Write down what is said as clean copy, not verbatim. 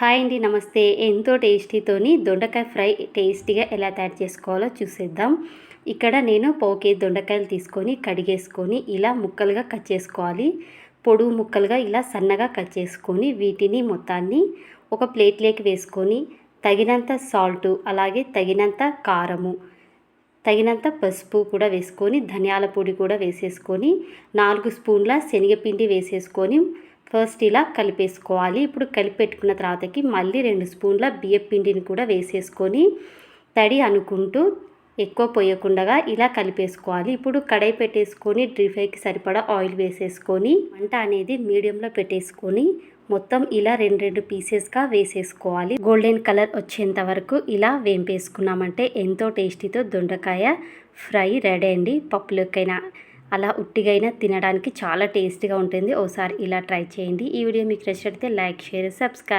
Hi అండి, నమస్తే. ఎంతో టేస్టీతోని దొండకాయ ఫ్రై టేస్టీగా ఎలా తయారు చేసుకోవాలో చూసేద్దాం. ఇక్కడ నేను కేజీ దొండకాయలు తీసుకొని కడిగేసుకొని ఇలా ముక్కలుగా కట్ చేసుకోవాలి. పొడుగు ముక్కలుగా ఇలా సన్నగా కట్ చేసుకొని వీటిని మొత్తాన్ని ఒక ప్లేట్లోకి వేసుకొని తగినంత సాల్టు, అలాగే తగినంత కారము, తగినంత పసుపు కూడా వేసుకొని ధనియాల పొడి కూడా వేసేసుకొని 4 స్పూన్ల శనగపిండి వేసేసుకొని ఫస్ట్ ఇలా కలిపేసుకోవాలి. ఇప్పుడు కలిపెట్టుకున్న తర్వాతకి మళ్ళీ 2 స్పూన్ల బియ్యపిండిని కూడా వేసేసుకొని తడి అనుకుంటూ ఎక్కువ పోయకుండా ఇలా కలిపేసుకోవాలి. ఇప్పుడు కడాయి పెట్టేసుకొని డీప్ ఫ్రైకి సరిపడా ఆయిల్ వేసేసుకొని మంట అనేది మీడియంలో పెట్టేసుకొని మొత్తం ఇలా 2 పీసెస్గా వేసేసుకోవాలి. గోల్డెన్ కలర్ వచ్చేంత వరకు ఇలా వేంపేసుకున్నామంటే ఎంతో టేస్టీతో దొండకాయ ఫ్రై రెడీ అండి. పప్పులోకైనా అలా ఉట్టిగైనా తినడానికి చాలా టేస్టీగా ఉంటుంది. ఓసారి ఇలా ట్రై చేయండి. ఈ వీడియో మీకు నచ్చినట్లయితే లైక్, షేర్, సబ్స్క్రైబ్.